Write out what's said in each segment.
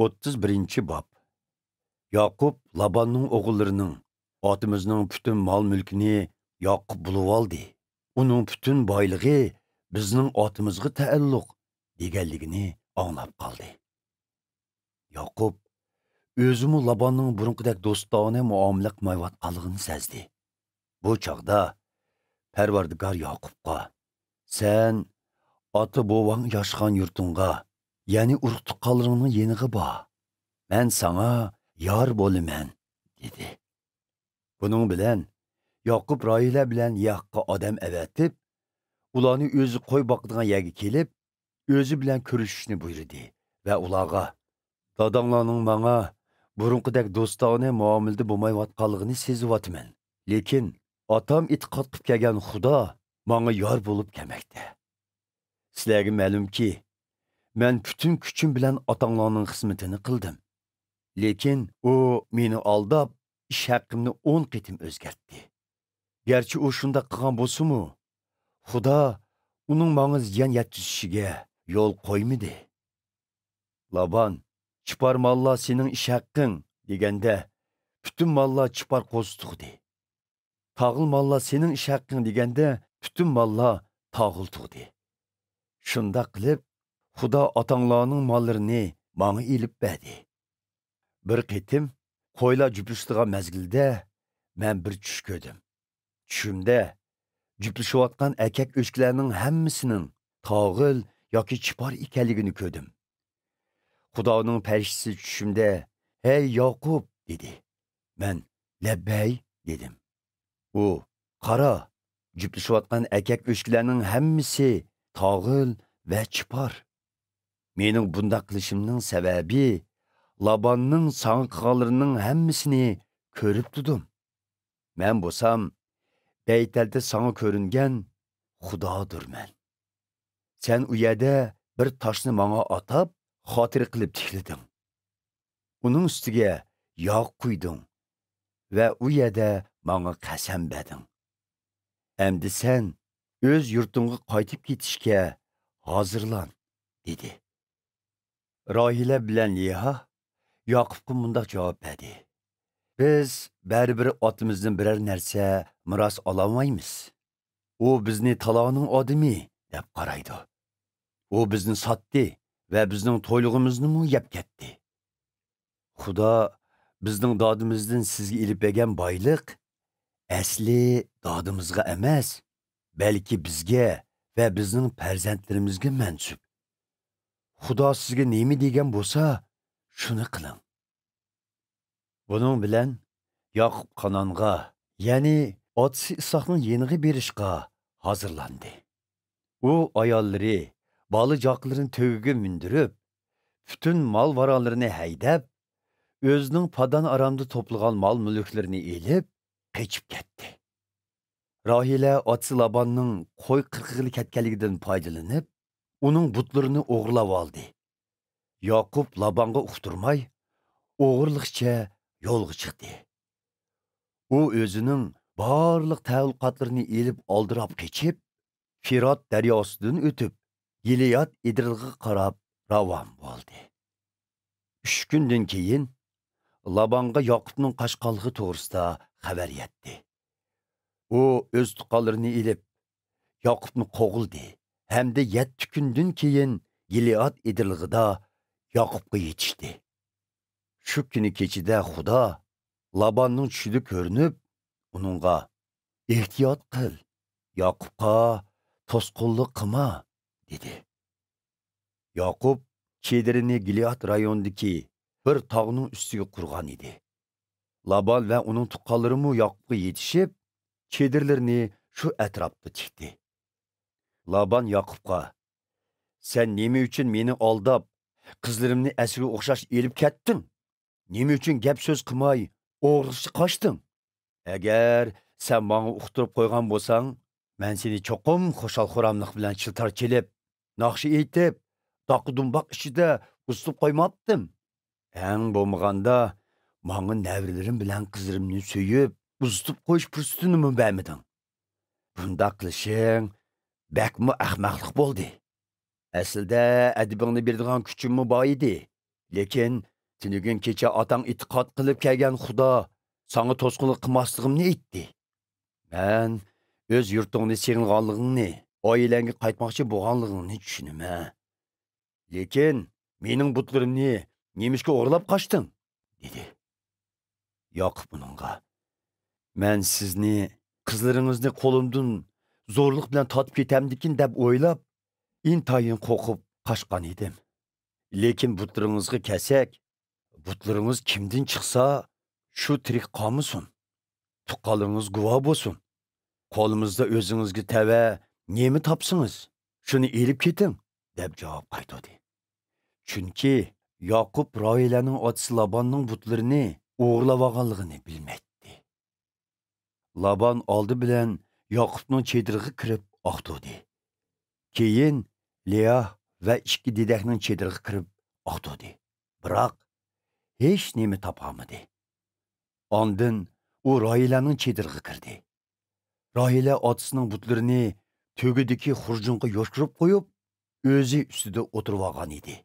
31 bab. Yaqub Labanning o'g'illarining otimizning butun mol mulkini yoqib bulib oldi. Uning butun boyligi bizning otimizga taalluq deganligini anglab qoldi. Yaqub o'zimi Labanning burunqidek do'stona muomala qilmayotganligini sezdi. Bu chaqda Parvardigor Yaqubga: "Sen ota bovang yashgan yurtingga, ya'ni urug' tuqqanlaringning yeniga bor. Men sana yor bo'laman" dedi. Bunun bilan Yaqub Roila bilan Yaqqa odam avatib, ularni o'zi qo'y boqadigan yerga kelib, o'zi bilan ko'rishishni buyurdi va ularga: "Dadanglarning menga burunqidek do'stona muomalada bo'lmayotganligini sezyapman. Lekin otam e'tiqod qilib kelgan Xudo menga yor bo'lib kelmoqda. Sizlarga ma'lumki, men butun kuchim bilan otanglarning xizmatini qildim. Lekin u meni aldab, ish haqqimni 10 qitim o'zgartdi. Gerçi u shunday qilgan bo'lsa-mu, Xudo uning menga ziyon yetkazishiga yo'l qo'ymadi." Laban: "Chipar mollar sening ish haqqing" deganda, butun mollar chipar qo'ztuqdi. "Tag'il mollar sening ish haqqing" deganda, butun mollar tag'il tug'di. Shunda qilib, Xudo otanglarning mollarini menga ilib berdi. Bir qitim qo'ylar juplashadigan mezgilda men bir tush ko'rdim. Tushimda juplashayotgan erkak o'chkilarning hammasining tog'il yoki chipar ekanligini ko'rdim. Xudoning farishasi tushimda: "Hey Yaqub" dedi. Men "Labbay" dedim. U: "Qara, juplashayotgan erkak o'chkilarning hammasi tog'il va chipar. Mening bunday qilishimning sababi Labanning sana qilganlarining hammasini ko'rib turdim. Men bo'lsam, Beytel'de sana ko'ringan Xudodirman. Sen u yerda bir toshni menga atab, xotir qilib tiklading. Uning ustiga yog' quyding va u yerda menga qasam berding. Endi sen o'z yurtingga qaytib ketishga hozirlan" dedi. Rohila bilan Leha Yaqubga mundaq javob berdi: "Biz baribir otimizdan biror narsa miros ololmaymiz. U bizni taloning odami deb qaraydi. U bizni sotdi va bizning to'ylig'imizni yeb ketdi. Xudo bizning dodimizdan sizga ilib bergan boyliq asli dodimizga emas, balki bizga va bizning farzandlarimizga mansub. Xudo sizga nima degan bo'lsa, shuni qiling." Bunun bilan Yaqub Kanonga, ya'ni otasi Isoqning yeniga berishga hozirlandi. U ayollari, bola-joqlarini to'giga mindirib, butun mol-varolarini haydab, o'zining padan aramda to'plagan mol-mulklarini elib, qochib ketdi. Rohila otasi Labanning qo'y qirqig'ili ketganligidan foydalanib, uning butlarini o'g'irlab oldi. Yaqub Labanga uqtirmay, o'g'irliqcha yo'lga chiqdi. U o'zining barliq ta'lluqotlarini elib oldirab qechib, Firat daryosidan o'tib, Gileyad Idrilga qarab ravon bo'ldi. 3 kundan keyin Labanga Yaqubning qochqanligi to'g'risida xabar yetdi. U o'z tuqqanlarini elib, Yaqubni qo'g'ildi. Hamda 7 kundan keyin Gileyad Idrilgida Yaqubga yetishdi. Shu kuni kechida Xudo Labanning tushida ko'rinib, uningga: "Ehtiyot qil, Yaqubga to'sqinlik qilma" dedi. Yaqub chedirini Gileyad rayonidagi bir tog'ning ustiga qurgan edi. Laban va uning tuqqanlari Yaqubga yetishib, chedirlarini shu atrofda tikdi. Laban Yaqubga: "Sen nima uchun meni aldab, qizlarimni asirga o'xshash elib ketding? Nima uchun gap so'z qilmay, o'g'irlikcha qochding? Agar sen menga uqtirib qo'ygan bo'lsang, men seni cho'qim xo'shal-xuramlik bilan chiltar kelib, naqshi aytib, doqi-dumboq ichida usib qo'ymabdim. Eng bo'lmaganda, menga navrilarim bilan qizlarimni so'yib, uzitib qo'yish fursatini bermeding. Bunda qilishing bakmi ahmoqlik bo'ldi. Aslida adibingni beradigan kuchimmi bor edi. Lekin Tünügün kecha atang itiqod qilib kelgan Xudo sana to'sqinlik qilmasligimni aytdi. Men o'z yurtingni seg'inganligingni, oilangga qaytmoqchi bo'lganligingni tushunaman. Lekin mening butlarimni nemishga o'g'irlab qochding? dedi. Yoqub uningga. Men sizni, qizlaringizni qo'limdan zo'rlik bilan totib ketamdikin deb o'ylab, intayin qo'rqib qochgan edim. Lekin butlaringizga kelsak, butlarınız kimden çıksa, şu tirik qolmasin. Tuqqanlarınız guvoh bo'lsin. Qo'limizda o'zingizga tava nemi topsınız, shuni elib keting, deb javob qaytardi. Chunki Yoqub Roilaning otasi Labanning butlarini o'g'irlab olganligini bilmaydi. Laban oldi bilan Yoqubning chedirig'iga kirib oqtirdi. Keyin Leya va ikki dedakning chedirig'iga kirib oqtirdi. Biroq hech nima topolmadi. Ondan u Roilaning chedirig'iga kirdi. Roila otasining butlarini tugidagi xurjunga yoshqirib qo'yib, o'zi ustida o'tirib olgan edi.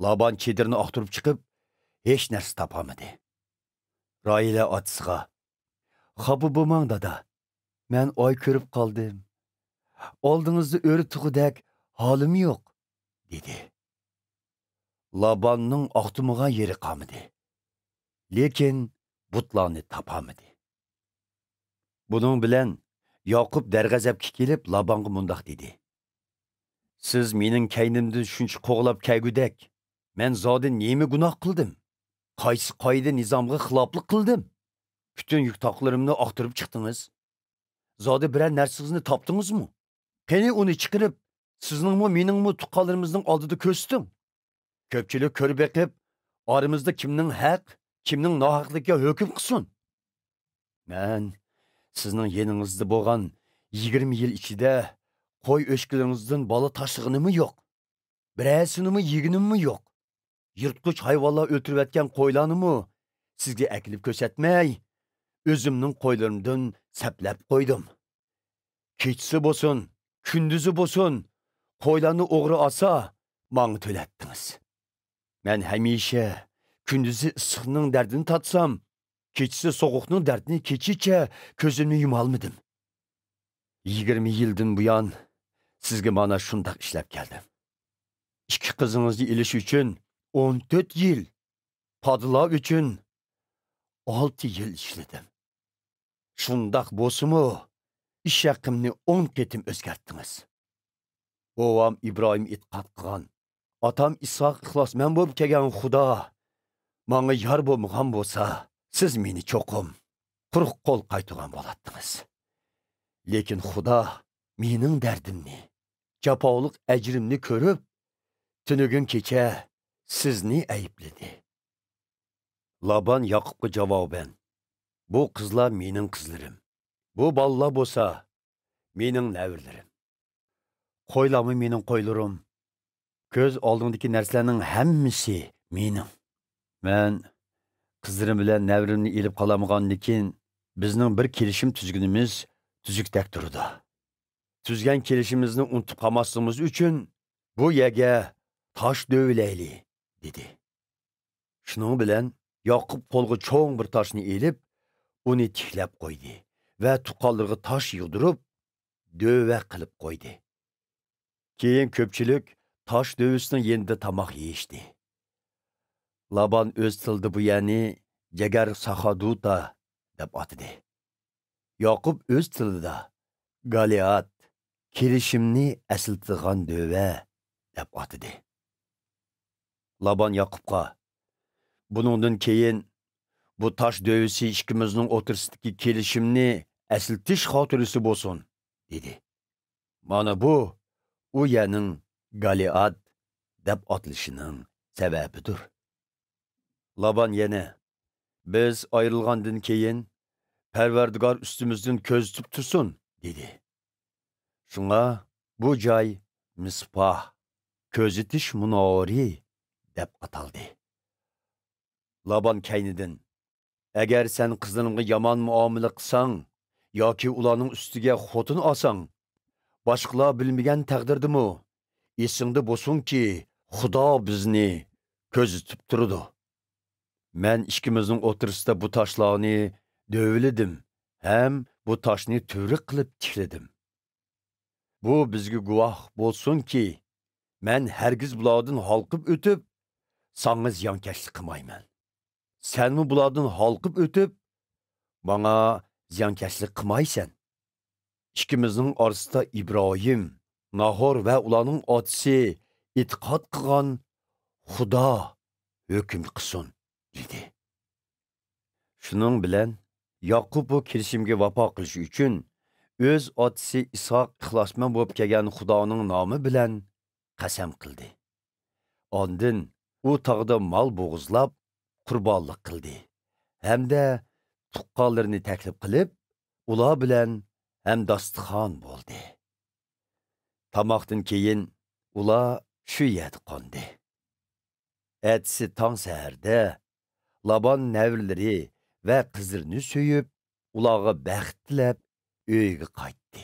Laban chedirni oqtirib chiqib, hech narsa topolmadi. Roila otasiga: "Xafa bo'lmang dada. Men oy ko'rib qoldim. Oldingizda o'ri tug'idek holim yo'q", dedi. Labanning oqtimiga yeri qolmadi. Lekin butlarni topolmadi. Bunun bilan Yoqub darg'azabga kelib Labanga mundoq dedi: "Siz mening kaynimni shuncha qo'g'lab kelgudek, men zodi nima gunoh qildim? Qaysi qoida nizomga xiloflik qildim? Bütün yuktoqlarimni oqtirib chiqdingiz. Zodi biror narsangizni topdingizmi? Qani uni chiqarib, sizningmi, meningmi tuqqanlarimizning oldida ko'rsating. Ko'pchilik ko'rib beqib, oramizda kimning haq, kimning nohaqligiga hukm qilsin. Men sizning yeningizda bo'lgan 20 yil ichida qo'y o'shkilaringizdan bola tashlag'inimi yo'q. Biraysinimi yeginimmi yo'q. Yirtqich hayvonlar o'ltirayotgan qo'ylarnimi sizga akilib ko'rsatmay, o'zimning qo'ylarimdan saplab qo'ydim. Kechsi bo'lsin, kunduzi bo'lsin, qo'ylarni o'g'ri olsa, menga to'latdingiz. Men hamisha kunduzi issiqning dardini tatsam, kechisi soğuqning dardini kechicha ko'zimni yumolmadim. 20 yildan buyon sizga mana shunday ishlab keldim. İki qizingizni ilish uchun 14 yil, padlar uchun 6 yil ishladim. Shundoq bo'lsa-mu, ish haqimni 10 ketim o'zgartdingiz. Bovam İbrahim itqat qilgan, otam İshaq ixlosmand bo'lib kelgan Xudo menga yor bo'lmagan bo'lsa, siz meni cho'qim, quruq qo'l qaytgan bo'lardingiz. Lekin Xudo mening dardimni, jafolik ajrimni ko'rib, tunugin kecha sizni aybladi. Laban Yoqubga javoban: "Bu qizlar mening qizlarim. Bu bolalar bo'lsa mening navirlarim. Qo'ylarmi mening qo'ylarim. Ko'z oldingdagi narsalarning hammasi mening. Men qizlarim bilan navrimni elib qolamagandan bizning bir kelishim tuzgunimiz tuzukdak turdi. Tuzgan kelishimizni unutib qolmasligimiz uchun bu yerga tosh dövlayli", dedi. Shuning bilan Yoqub qo'lga cho'ng bir toshni elib, uni tiklab qo'ydi va tuqqanlarga tosh yig'dirib, döva qilib qo'ydi. Keyin ko'pchilik tosh dövisining yenida tamoq yeyishdi. Laban o'z tilida bu yerni Jagar Sahaduta deb atadi. Yoqub o'z tilida Galiad, kelishimni asiltigan döva deb atadi. Laban Yoqubga: "Buningdan keyin bu tosh dövisi ikkimizning o'tirsidagi kelishimni asiltish xotirasi bo'lsin", dedi. Mana bu u yerning Galiad deb atilishining sababidir. Laban yana: "Biz ayrılgandan keyin Parvardigor ustimizdan ko'z tutib tursin", dedi. Shunga bu joy Mispoh, ko'zitish munori deb ataldi. Laban kaynidan: "Agar sen qizlaringga yomon muomala qilsang yoki ularning ustiga xotin olsang, boshqalar bilmagan taqdirdimi, esingda bo'lsinki, Xudo bizni ko'zitib turdi", Men ikkimizning o'tirisida bu toshlarni dövlidim, hem bu toshni turi qilib tikladim. Bu bizga guvoh bo'lsunki, men hargiz bulardan halqib o'tib, sana ziyonkashlik qilmayman. Senmi bulardan halqib o'tib, bana ziyonkashlik qilmaysan. İkimizning orasida İbrahim, Nahor va ularning otasi e'tiqod qilgan Xudo hukm qilsin, dedi. Shuning bilan Yaqub bu kelishimga vafo qilish uchun o'z otasi Isoq ixlosmand bo'lib kelgan Xudoning nomi bilan qasam qildi. Ondan u tog'da mol bo'g'izlab qurbonlik qildi. Hamda tuqqanlarni taklif qilib, ular bilan ham dasturxon bo'ldi. Tamoqdan keyin ular shu yerda qo'ndi. Ertasi tong saharda Laban nəvriləri və qızırını söyüb, ulağa bəxt tilab, öyüge qaytdı.